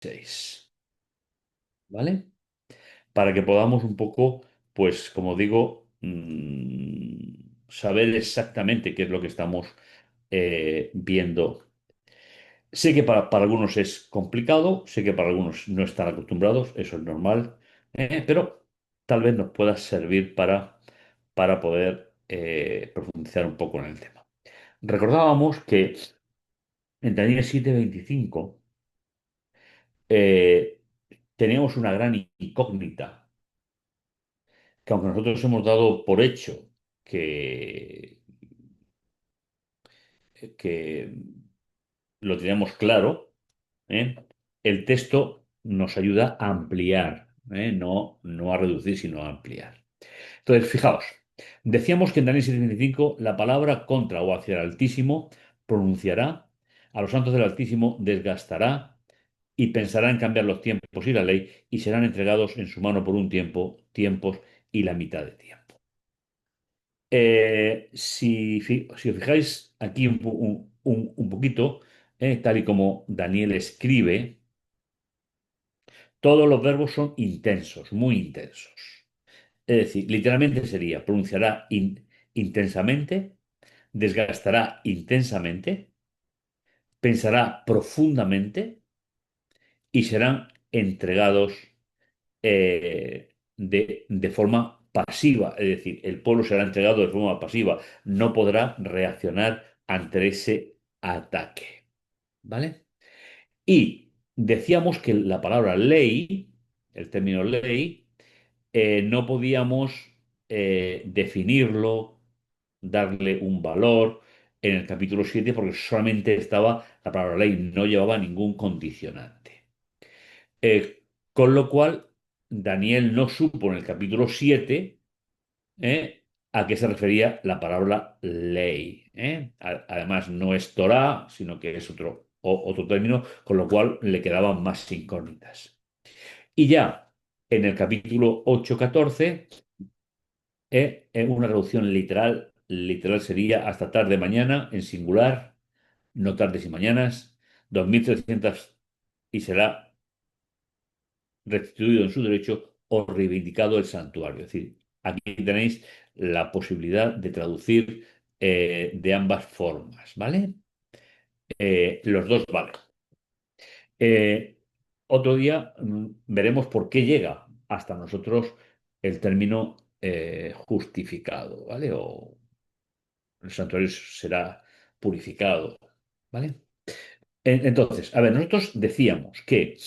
6, ¿vale? Para que podamos un poco, pues como digo, saber exactamente qué es lo que estamos viendo. Sé que para algunos es complicado, sé que para algunos no están acostumbrados, eso es normal, pero tal vez nos pueda servir para poder profundizar un poco en el tema. Recordábamos que en Daniel 7:25 eh, teníamos una gran incógnita, que aunque nosotros hemos dado por hecho que, que lo teníamos claro, ¿eh? El texto nos ayuda a ampliar, no a reducir, sino a ampliar. Entonces, fijaos, decíamos que en Daniel 7:25 la palabra contra o hacia el Altísimo pronunciará, a los santos del Altísimo desgastará y pensará en cambiar los tiempos y la ley y serán entregados en su mano por un tiempo, tiempos y la mitad de tiempo. Si os fijáis aquí un poquito, tal y como Daniel escribe, todos los verbos son intensos, muy intensos. Es decir, literalmente sería, pronunciará intensamente, desgastará intensamente, pensará profundamente y serán entregados de forma pasiva. Es decir, el pueblo será entregado de forma pasiva, no podrá reaccionar ante ese ataque. ¿Vale? Y decíamos que la palabra ley, el término ley, no podíamos definirlo, darle un valor en el capítulo 7 porque solamente estaba la palabra ley, no llevaba ningún condicionante. Con lo cual, Daniel no supo en el capítulo 7 a qué se refería la palabra ley. Además, no es Torah, sino que es otro término, con lo cual le quedaban más incógnitas. Y ya en el capítulo 8:14 una traducción literal, literal sería hasta tarde mañana, en singular, no tardes y mañanas, 2300 y será restituido en su derecho o reivindicado el santuario. Es decir, aquí tenéis la posibilidad de traducir de ambas formas, ¿vale? Los dos valen. Eh, Otro día veremos por qué llega hasta nosotros el término justificado, ¿vale? O el santuario será purificado, ¿vale? Entonces, a ver, nosotros decíamos que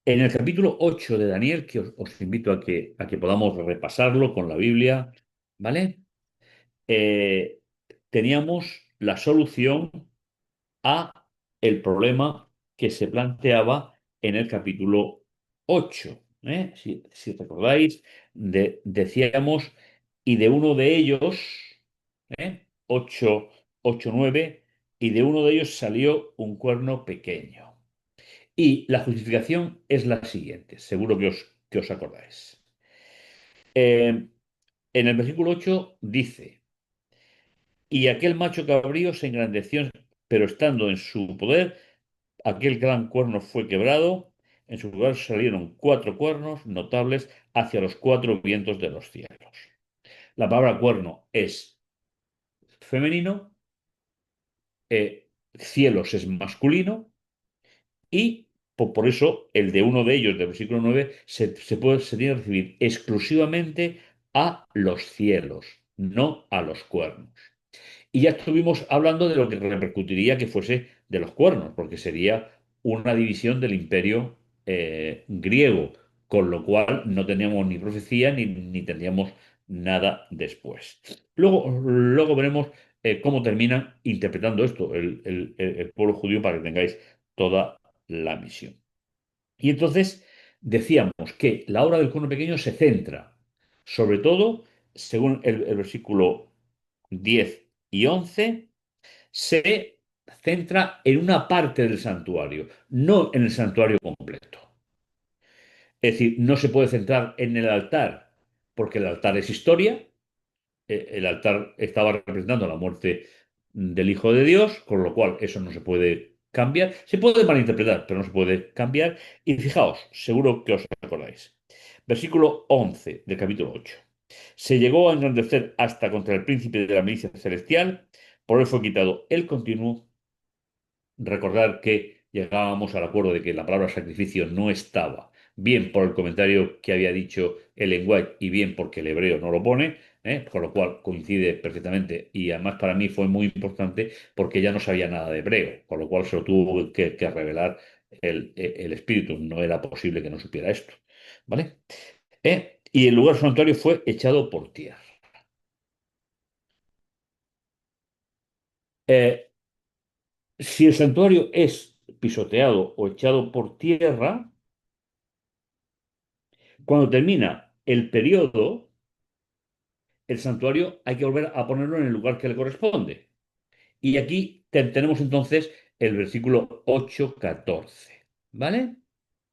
en el capítulo 8 de Daniel, que os invito a que podamos repasarlo con la Biblia, ¿vale? Eh, Teníamos la solución a el problema que se planteaba en el capítulo 8. Si recordáis, decíamos, y de uno de ellos, 8, 8, 9, y de uno de ellos salió un cuerno pequeño. Y la justificación es la siguiente, seguro que os acordáis. En el versículo 8 dice, y aquel macho cabrío se engrandeció, pero estando en su poder, aquel gran cuerno fue quebrado, en su lugar salieron cuatro cuernos notables hacia los cuatro vientos de los cielos. La palabra cuerno es femenino, cielos es masculino y por eso el de uno de ellos, del versículo 9 se tiene que recibir exclusivamente a los cielos, no a los cuernos. Y ya estuvimos hablando de lo que repercutiría que fuese de los cuernos, porque sería una división del imperio griego, con lo cual no teníamos ni profecía ni tendríamos nada después. Luego veremos cómo termina interpretando esto el pueblo judío para que tengáis toda la misión. Y entonces decíamos que la obra del cuerno pequeño se centra, sobre todo, según el versículo 10 y 11 se centra en una parte del santuario, no en el santuario completo. Es decir, no se puede centrar en el altar, porque el altar es historia, el altar estaba representando la muerte del Hijo de Dios, con lo cual eso no se puede cambiar. Se puede malinterpretar, pero no se puede cambiar. Y fijaos, seguro que os acordáis. Versículo 11 del capítulo 8. Se llegó a engrandecer hasta contra el príncipe de la milicia celestial, por él fue quitado el continuo. Recordar que llegábamos al acuerdo de que la palabra sacrificio no estaba, bien por el comentario que había dicho el White y bien porque el hebreo no lo pone, con lo cual coincide perfectamente y además para mí fue muy importante porque ya no sabía nada de hebreo, con lo cual se lo tuvo que revelar el espíritu, no era posible que no supiera esto, ¿vale? Y el lugar santuario fue echado por tierra. Eh, si el santuario es pisoteado o echado por tierra, cuando termina el periodo, el santuario hay que volver a ponerlo en el lugar que le corresponde. Y aquí tenemos entonces el versículo 8:14, ¿vale?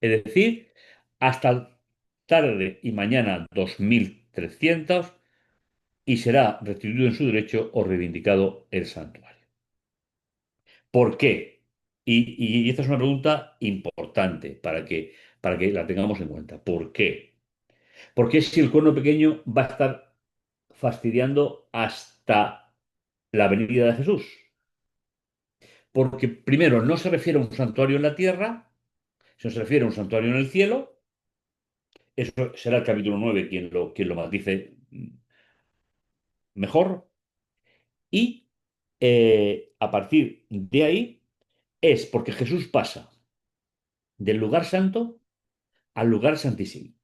Es decir, hasta tarde y mañana 2300 y será restituido en su derecho o reivindicado el santuario. ¿Por qué? Y esta es una pregunta importante para que la tengamos en cuenta. ¿Por qué? Porque si el cuerno pequeño va a estar fastidiando hasta la venida de Jesús. Porque primero no se refiere a un santuario en la tierra, sino se refiere a un santuario en el cielo. Eso será el capítulo 9 quien lo matice mejor. Y a partir de ahí es porque Jesús pasa del lugar santo al lugar santísimo.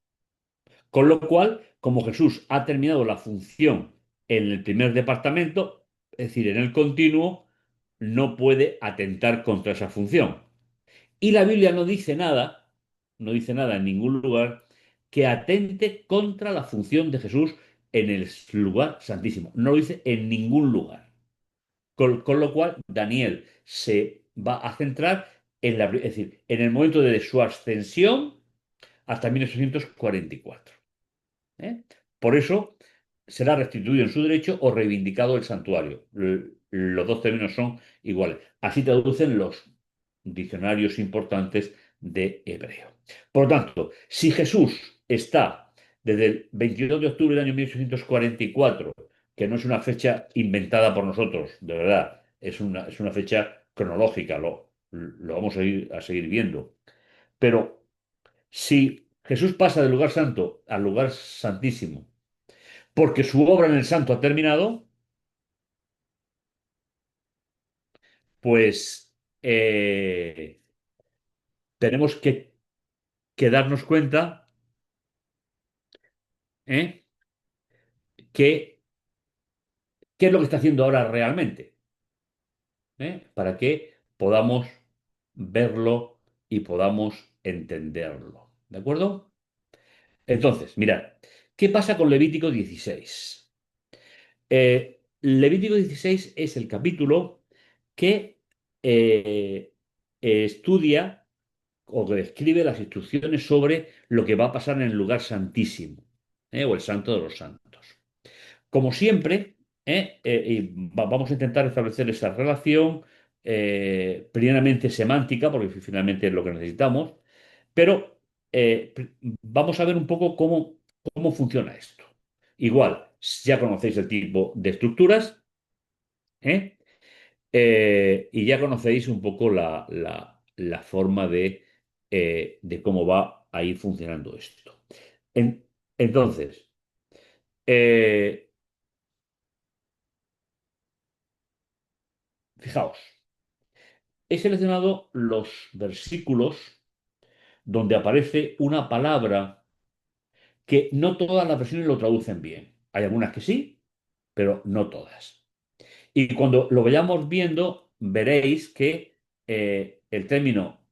Con lo cual, como Jesús ha terminado la función en el primer departamento, es decir, en el continuo, no puede atentar contra esa función. Y la Biblia no dice nada en ningún lugar que atente contra la función de Jesús en el lugar santísimo. No lo dice en ningún lugar. Con lo cual, Daniel se va a centrar es decir, en el momento de su ascensión hasta 1844. ¿Eh? Por eso será restituido en su derecho o reivindicado el santuario. Los dos términos son iguales. Así traducen los diccionarios importantes de hebreo. Por lo tanto, si Jesús está desde el 22 de octubre del año 1844, que no es una fecha inventada por nosotros, de verdad, es una fecha cronológica, lo vamos a seguir viendo. Pero si Jesús pasa del lugar santo al lugar santísimo, porque su obra en el santo ha terminado, pues tenemos que darnos cuenta ¿eh? que qué es lo que está haciendo ahora realmente, para que podamos verlo y podamos entenderlo. ¿De acuerdo? Entonces, mirad, ¿qué pasa con Levítico 16? Levítico 16 es el capítulo que eh, estudia o que describe las instrucciones sobre lo que va a pasar en el lugar santísimo, o el santo de los santos. Como siempre, vamos a intentar establecer esa relación plenamente semántica, porque finalmente es lo que necesitamos, pero vamos a ver un poco cómo funciona esto. Igual, ya conocéis el tipo de estructuras, ¿eh? Y ya conocéis un poco la forma de cómo va a ir funcionando esto. En- entonces, eh, fijaos, he seleccionado los versículos donde aparece una palabra que no todas las versiones lo traducen bien. Hay algunas que sí, pero no todas. Y cuando lo vayamos viendo, veréis que el término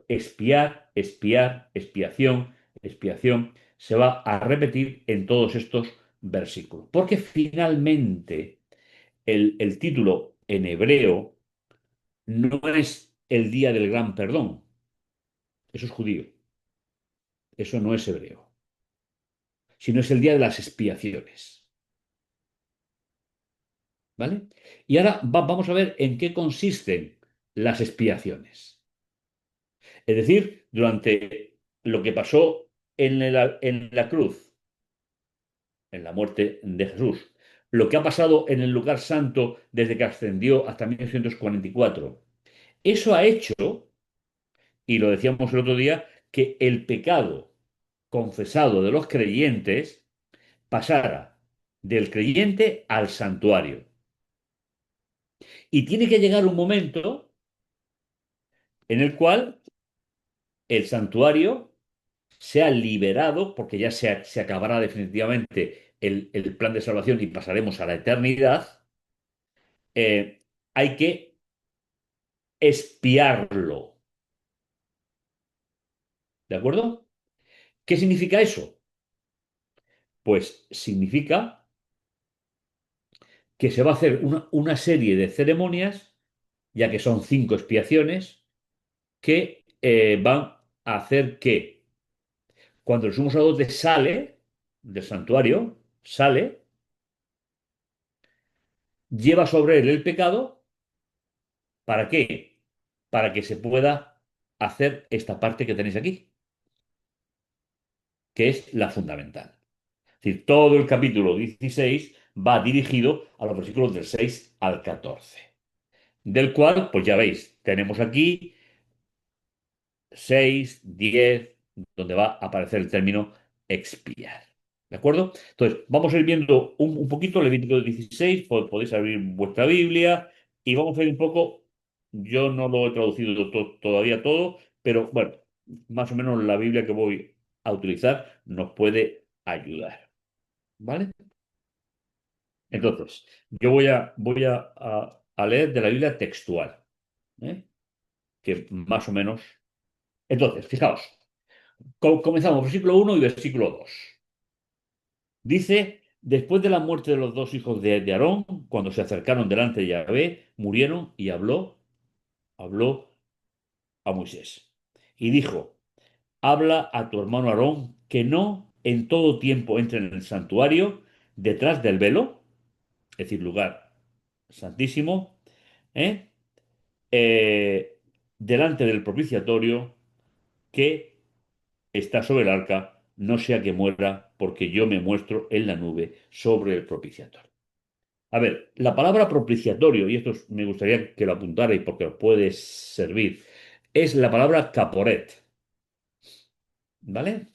espiar, espiar, expiación, expiación, se va a repetir en todos estos versículos. Porque finalmente el título en hebreo no es el día del gran perdón. Eso es judío. Eso no es hebreo. Sino es el día de las expiaciones. ¿vale? Y ahora vamos a ver en qué consisten las expiaciones. Es decir, durante lo que pasó en la cruz, en la muerte de Jesús, lo que ha pasado en el lugar santo desde que ascendió hasta 1944, eso ha hecho, y lo decíamos el otro día, que el pecado confesado de los creyentes pasara del creyente al santuario. Y tiene que llegar un momento en el cual el santuario sea liberado, porque ya se acabará definitivamente el plan de salvación y pasaremos a la eternidad. Hay que espiarlo. ¿De acuerdo? ¿Qué significa eso? Pues significa que se va a hacer una serie de ceremonias, ya que son 5 expiaciones, que van a hacer que cuando el sumo sacerdote sale del santuario, sale, lleva sobre él el pecado. ¿Para qué? Para que se pueda hacer esta parte que tenéis aquí, que es la fundamental. Es decir, todo el capítulo 16 va dirigido a los versículos del 6 al 14, del cual, pues ya veis, tenemos aquí 6, 10, donde va a aparecer el término expiar. ¿De acuerdo? Entonces, vamos a ir viendo un poquito Levítico 16, podéis abrir vuestra Biblia y vamos a ver un poco, yo no lo he traducido todavía todo, pero bueno, más o menos la Biblia que voy a utilizar nos puede ayudar. ¿Vale? Entonces, yo a leer de la Biblia textual, ¿eh? Que más o menos. Entonces, fijaos. Comenzamos, versículo 1 y versículo 2. Dice, después de la muerte de los dos hijos de Aarón, cuando se acercaron delante de Yahvé, murieron y habló a Moisés. Y dijo, habla a tu hermano Aarón que no en todo tiempo entre en el santuario detrás del velo, es decir, lugar santísimo, ¿eh? Delante del propiciatorio que está sobre el arca, no sea que muera, porque yo me muestro en la nube sobre el propiciatorio. A ver, la palabra propiciatorio, y esto me gustaría que lo apuntarais porque os puede servir, es la palabra caporet, ¿vale?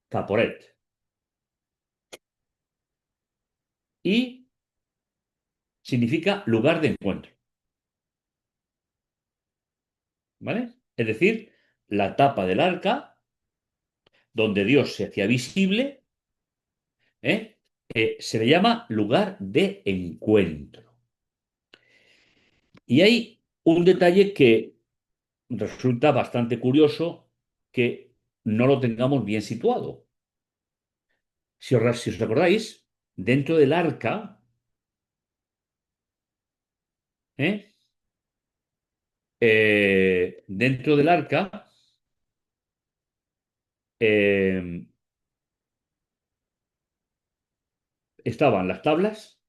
Caporet. Y significa lugar de encuentro, ¿vale? Es decir, la tapa del arca, donde Dios se hacía visible, ¿eh? Se le llama lugar de encuentro. Y hay un detalle que resulta bastante curioso que no lo tengamos bien situado. Si os acordáis, dentro del arca, ¿eh? Dentro del arca eh, estaban las tablas,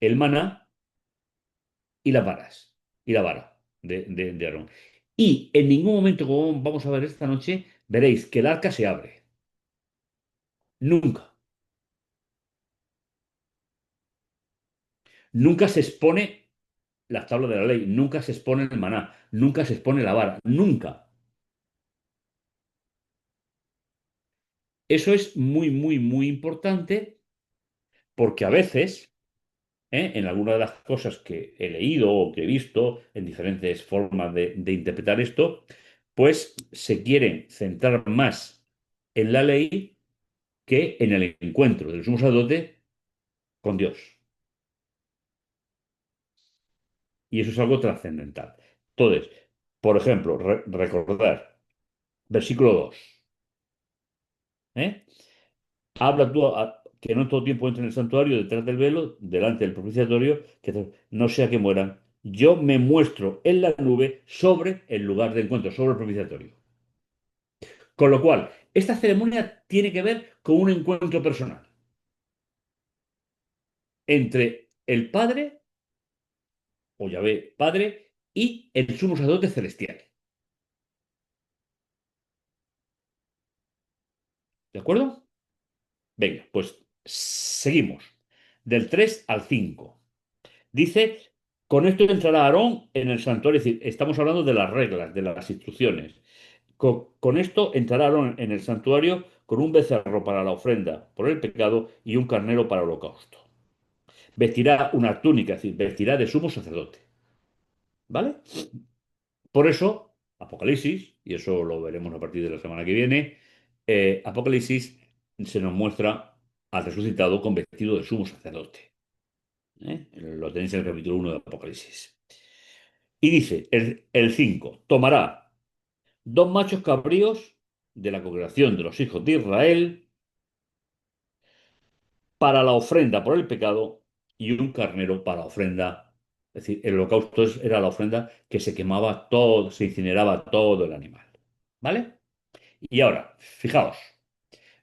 el maná y las varas, y la vara de Aarón. Y en ningún momento, como vamos a ver esta noche, veréis que el arca se abre. Nunca. Nunca se expone las tablas de la ley, nunca se expone el maná, nunca se expone la vara, nunca. Eso es muy, muy, muy importante porque a veces, en alguna de las cosas que he leído o que he visto en diferentes formas de interpretar esto, pues se quiere centrar más en la ley que en el encuentro del sumo sacerdote con Dios. Y eso es algo trascendental. Entonces, por ejemplo, recordar, versículo 2. ¿eh? Habla tú que no todo tiempo entre en el santuario detrás del velo, delante del propiciatorio, que no sea que mueran. Yo me muestro en la nube sobre el lugar de encuentro, sobre el propiciatorio. Con lo cual, esta ceremonia tiene que ver con un encuentro personal entre el Padre, o Yahvé Padre, y el sumo sacerdote celestial. ¿De acuerdo? Venga, pues seguimos. Del 3 al 5. Dice, con esto entrará Aarón en el santuario, es decir, estamos hablando de las reglas, de las instrucciones. Con esto entrará Aarón en el santuario con un becerro para la ofrenda por el pecado y un carnero para el holocausto. Vestirá una túnica, es decir, vestirá de sumo sacerdote. ¿Vale? Por eso, Apocalipsis, y eso lo veremos a partir de la semana que viene, Apocalipsis se nos muestra al resucitado con vestido de sumo sacerdote. ¿Eh? Lo tenéis en el capítulo 1 de Apocalipsis. Y dice, el 5, tomará dos machos cabríos de la congregación de los hijos de Israel para la ofrenda por el pecado y un carnero para la ofrenda. Es decir, el holocausto era la ofrenda que se quemaba todo, se incineraba todo el animal. ¿Vale? Y ahora, fijaos,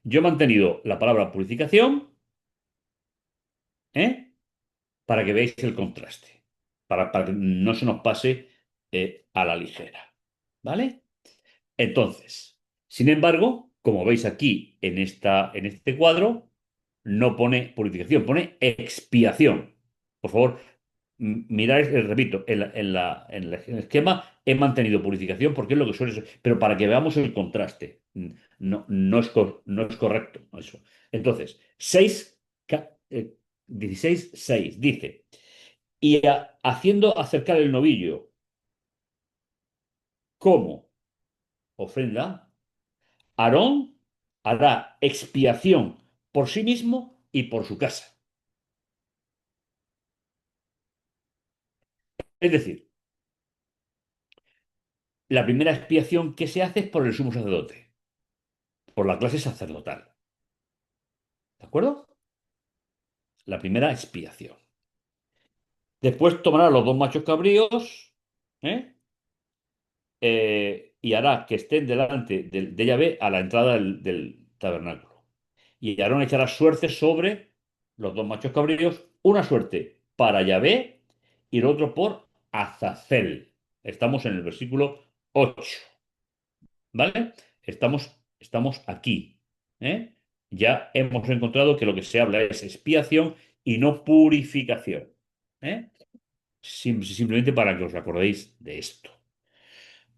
yo he mantenido la palabra purificación, ¿eh? Para que veáis el contraste, para que no se nos pase a la ligera. ¿Vale? Entonces, sin embargo, como veis aquí en este cuadro, no pone purificación, pone expiación. Por favor, mirad, repito, en el esquema he mantenido purificación porque es lo que suele ser, pero para que veamos el contraste. No es correcto eso. Entonces, 16, 6 dice, y haciendo acercar el novillo como ofrenda, Aarón hará expiación por sí mismo y por su casa. Es decir, la primera expiación que se hace es por el sumo sacerdote, por la clase sacerdotal. ¿De acuerdo? La primera expiación. Después tomará los dos machos cabríos, ¿eh? Y hará que estén delante de Yahvé a la entrada del tabernáculo. Y Aarón echará suerte sobre los dos machos cabríos, una suerte para Yahvé y el otro por Azazel. Estamos en el versículo 8. ¿Vale? Estamos aquí. ¿Eh? Ya hemos encontrado que lo que se habla es expiación y no purificación. ¿Eh? Simplemente para que os acordéis de esto.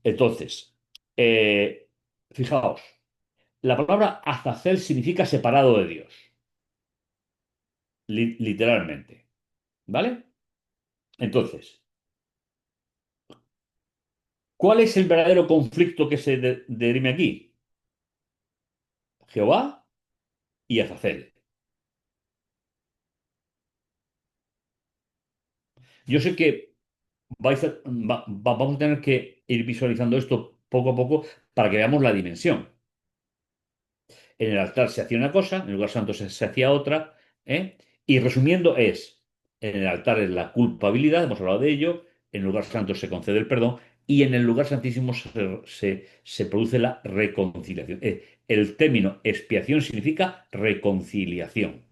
Entonces, eh, fijaos, la palabra azazel significa separado de Dios, literalmente. ¿Vale? Entonces, ¿cuál es el verdadero conflicto que se derime aquí? Jehová y Azazel. Yo sé que vamos a tener que ir visualizando esto poco a poco para que veamos la dimensión. En el altar se hacía una cosa, en el lugar santo se hacía otra, ¿eh? Y resumiendo es, en el altar es la culpabilidad, hemos hablado de ello, en el lugar santo se concede el perdón y en el lugar santísimo se produce la reconciliación. El término expiación significa reconciliación.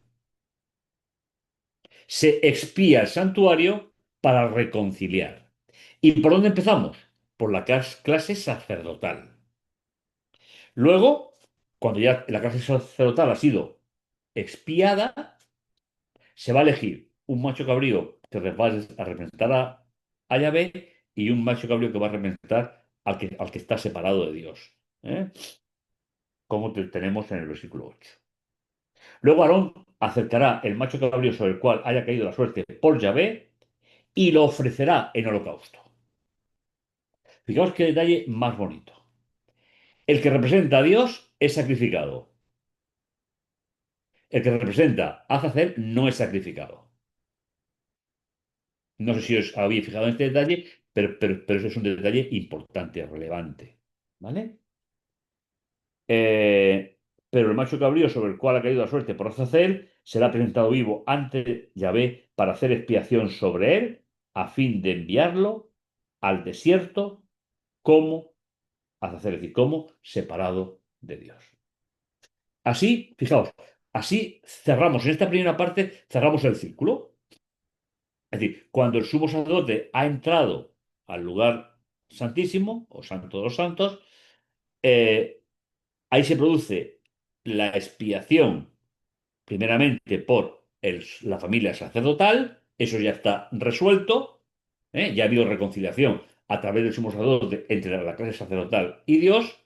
Se expía el santuario para reconciliar. ¿Y por dónde empezamos? Por la clase sacerdotal. Luego, cuando ya la clase sacerdotal ha sido expiada, se va a elegir un macho cabrío que va a representar a Yahvé y un macho cabrío que va a representar al que está separado de Dios. ¿Eh? Como tenemos en el versículo 8. Luego Aarón acercará el macho cabrío sobre el cual haya caído la suerte por Yahvé y lo ofrecerá en holocausto. Fijaos qué detalle más bonito. El que representa a Dios es sacrificado. El que representa a Azazel no es sacrificado. No sé si os habéis fijado en este detalle, pero eso es un detalle importante, relevante. ¿Vale? Pero el macho cabrío sobre el cual ha caído la suerte por Azazel será presentado vivo ante Yahvé para hacer expiación sobre él, a fin de enviarlo al desierto como Azazel, es decir, como separado de Dios. Así, fijaos, así cerramos, en esta primera parte cerramos el círculo. Es decir, cuando el sumo sacerdote ha entrado al lugar santísimo o santo de los santos, eh, ahí se produce la expiación primeramente por la familia sacerdotal, eso ya está resuelto, ¿eh? Ya ha habido reconciliación a través del sumo sacerdote entre la clase sacerdotal y Dios,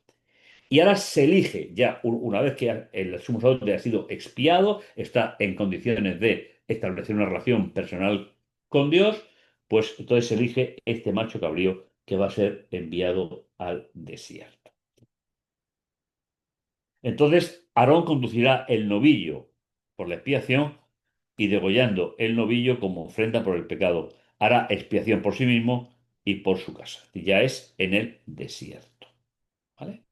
y ahora se elige, ya una vez que el sumo sacerdote ha sido expiado, está en condiciones de establecer una relación personal con Dios, pues entonces se elige este macho cabrío que va a ser enviado al desierto. Entonces Aarón conducirá el novillo por la expiación y degollando el novillo como ofrenda por el pecado, hará expiación por sí mismo y por su casa. Y ya es en el desierto. ¿Vale?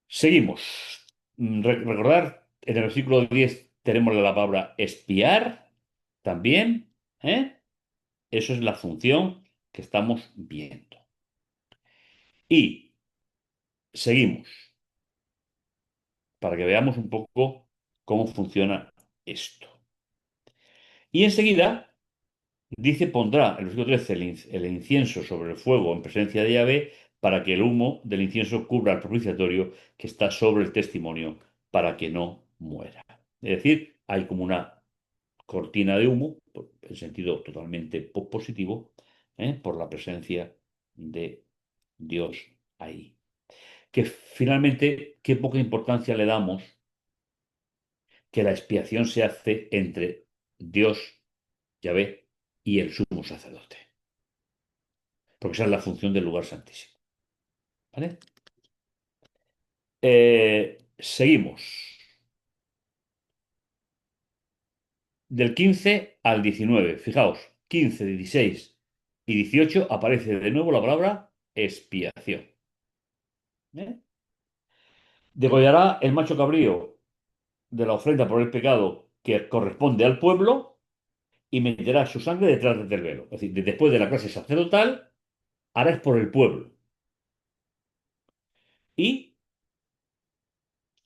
Seguimos. Recordar, en el versículo 10 tenemos la palabra espiar también. ¿Eh? Eso es la función que estamos viendo. Y seguimos para que veamos un poco cómo funciona esto. Y enseguida dice, pondrá, el versículo 13, el incienso sobre el fuego en presencia de Yahvé para que el humo del incienso cubra el propiciatorio que está sobre el testimonio para que no muera. Es decir, hay como una cortina de humo, en sentido totalmente positivo, por la presencia de Dios ahí. Que finalmente, qué poca importancia le damos que la expiación se hace entre Dios, Yahvé, y el sumo sacerdote. Porque esa es la función del lugar santísimo. ¿Vale? Seguimos. Del 15 al 19. Fijaos, 15, 16 y 18 aparece de nuevo la palabra expiación. ¿Eh? Degollará el macho cabrío de la ofrenda por el pecado que corresponde al pueblo y meterá su sangre detrás del velo. Es decir, después de la clase sacerdotal, hará es por el pueblo. Y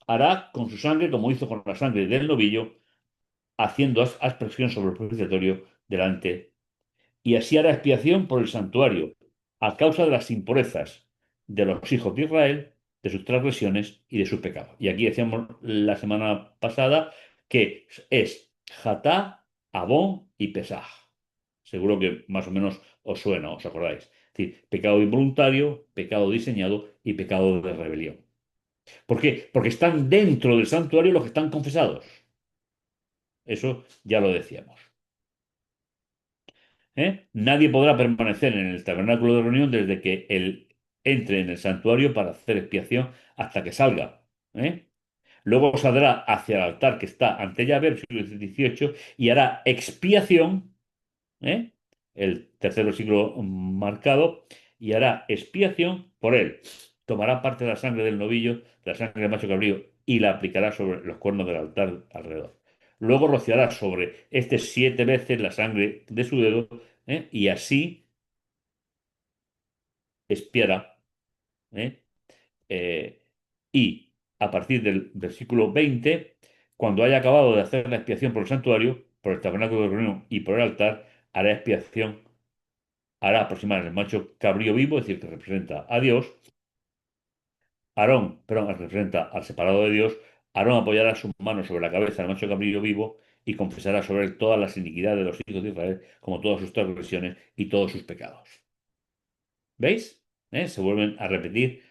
hará con su sangre, como hizo con la sangre del novillo, haciendo aspersión sobre el propiciatorio delante, y así hará expiación por el santuario, a causa de las impurezas de los hijos de Israel, de sus transgresiones y de su pecado. Y aquí decíamos la semana pasada que es Jatá, Abón y Pesaj. Seguro que más o menos os suena, os acordáis. Es decir, pecado involuntario, pecado diseñado y pecado de rebelión. ¿Por qué? Porque están dentro del santuario los que están confesados. Eso ya lo decíamos. Nadie podrá permanecer en el tabernáculo de reunión desde que él entre en el santuario para hacer expiación hasta que salga. ¿Eh? Luego saldrá hacia el altar que está ante Yahvé, versículo 18, y hará expiación, ¿eh? El tercer versículo marcado, y hará expiación por él. Tomará parte de la sangre del novillo, de la sangre del macho cabrío, y la aplicará sobre los cuernos del altar alrededor. Luego rociará sobre este 7 veces la sangre de su dedo, y así expiará. ¿Eh? Eh, y a partir del versículo 20, cuando haya acabado de hacer la expiación por el santuario, por el tabernáculo de reunión y por el altar, hará expiación, hará aproximar el macho cabrío vivo, es decir, que representa a Dios. Aarón, perdón, representa al separado de Dios. Aarón apoyará su mano sobre la cabeza del macho cabrío vivo y confesará sobre él todas las iniquidades de los hijos de Israel, como todas sus transgresiones y todos sus pecados. ¿Veis? Se vuelven a repetir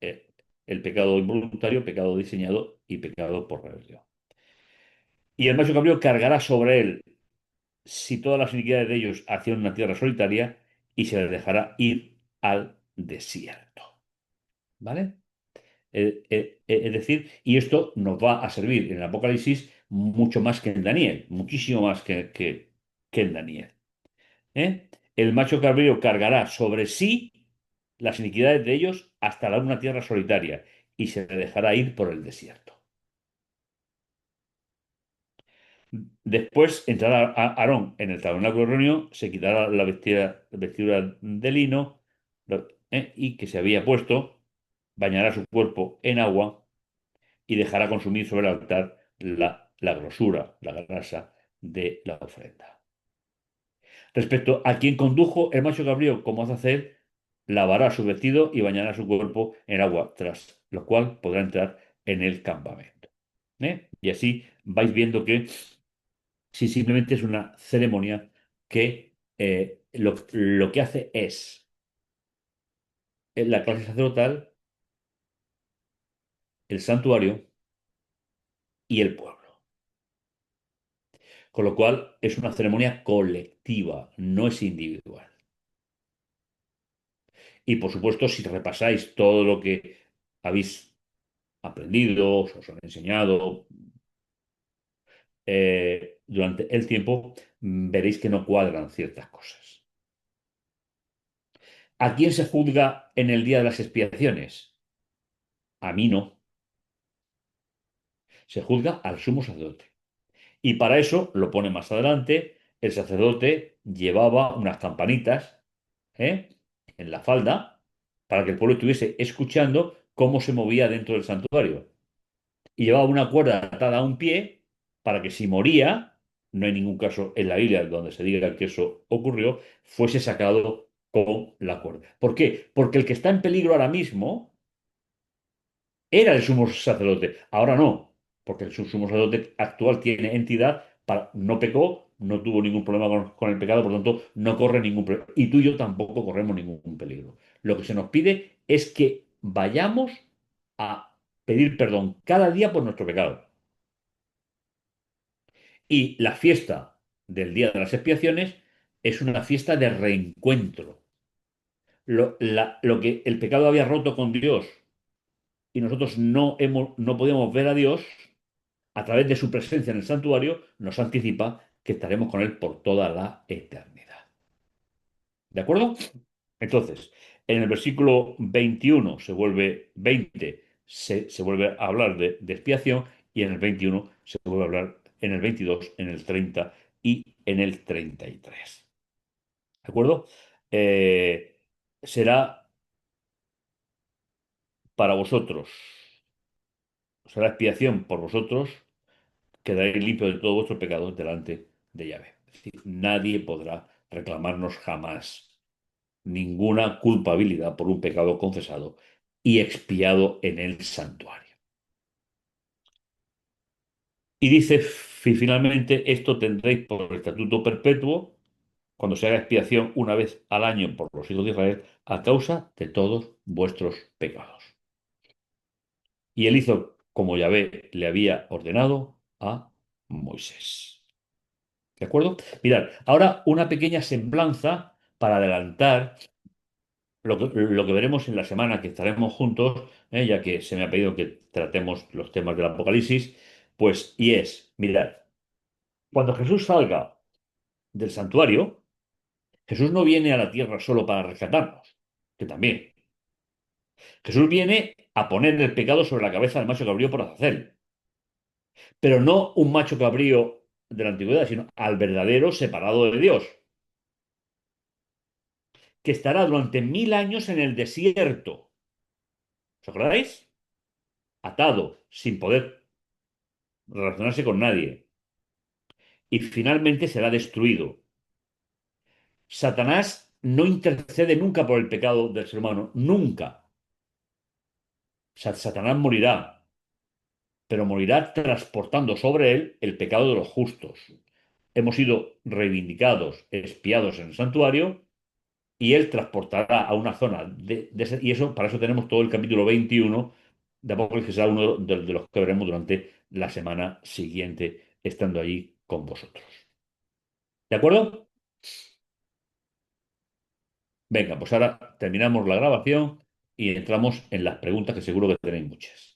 eh, el pecado involuntario, pecado diseñado y pecado por rebelión. Y el macho cabrío cargará sobre él, si todas las iniquidades de ellos hacia una tierra solitaria, y se les dejará ir al desierto. ¿Vale? Es decir, y esto nos va a servir en el Apocalipsis mucho más que en Daniel, muchísimo más que en Daniel. ¿Eh? El macho cabrío cargará sobre sí las iniquidades de ellos hasta una tierra solitaria y se le dejará ir por el desierto. Después entrará Aarón en el tabernáculo de reunión, se quitará la vestidura de lino, y que se había puesto, bañará su cuerpo en agua y dejará consumir sobre el altar la grosura, la grasa de la ofrenda. Respecto a quien condujo, el macho cabrío, como hace hacer, lavará su vestido y bañará su cuerpo en agua, tras lo cual podrá entrar en el campamento. ¿Eh? Y así vais viendo que si simplemente es una ceremonia que lo que hace es la clase sacerdotal, el santuario y el pueblo. Con lo cual es una ceremonia colectiva, no es individual. Y por supuesto, si repasáis todo lo que habéis aprendido, os han enseñado durante el tiempo, veréis que no cuadran ciertas cosas. ¿A quién se juzga en el día de las expiaciones? A mí no. Se juzga al sumo sacerdote. Y para eso, lo pone más adelante, el sacerdote llevaba unas campanitas, ¿eh? en la falda para que el pueblo estuviese escuchando cómo se movía dentro del santuario. Y llevaba una cuerda atada a un pie para que si moría, no hay ningún caso en la Biblia donde se diga que eso ocurrió, fuese sacado con la cuerda. ¿Por qué? Porque el que está en peligro ahora mismo era el sumo sacerdote. Ahora no, porque el sumo sacerdote actual tiene entidad, no pecó, no tuvo ningún problema con el pecado, por lo tanto, no corre ningún peligro. Y tú y yo tampoco corremos ningún peligro. Lo que se nos pide es que vayamos a pedir perdón cada día por nuestro pecado. Y la fiesta del Día de las Expiaciones es una fiesta de reencuentro. Lo que el pecado había roto con Dios y nosotros no podíamos ver a Dios, a través de su presencia en el santuario, nos anticipa que estaremos con Él por toda la eternidad. ¿De acuerdo? Entonces, en el versículo 21 se vuelve 20, se vuelve a hablar de expiación, y en el 21 se vuelve a hablar en el 22, en el 30 y en el 33. ¿De acuerdo? Será para vosotros, será expiación por vosotros, quedaréis limpios de todos vuestros pecados delante de Yahvé. Es decir, nadie podrá reclamarnos jamás ninguna culpabilidad por un pecado confesado y expiado en el santuario. Y dice finalmente, esto tendréis por estatuto perpetuo cuando se haga expiación una vez al año por los hijos de Israel a causa de todos vuestros pecados. Y él hizo como Yahvé le había ordenado a Moisés. ¿De acuerdo? Mirad, ahora una pequeña semblanza para adelantar lo que veremos en la semana que estaremos juntos, ya que se me ha pedido que tratemos los temas del Apocalipsis, pues, y es, mirad, cuando Jesús salga del santuario, Jesús no viene a la tierra solo para rescatarnos, que también. Jesús viene a poner el pecado sobre la cabeza del macho cabrío por Azazel, pero no un macho cabrío de la antigüedad, sino al verdadero separado de Dios, que estará durante 1000 años en el desierto. ¿Os acordáis? Atado, sin poder relacionarse con nadie. Y finalmente será destruido. Satanás no intercede nunca por el pecado del ser humano, nunca. Satanás morirá, pero morirá transportando sobre él el pecado de los justos. Hemos sido reivindicados, expiados en el santuario, y él transportará a una zona y eso, para eso tenemos todo el capítulo 21 de Apocalipsis, que será uno de los que veremos durante la semana siguiente, estando allí con vosotros. ¿De acuerdo? Venga, pues ahora terminamos la grabación y entramos en las preguntas, que seguro que tenéis muchas.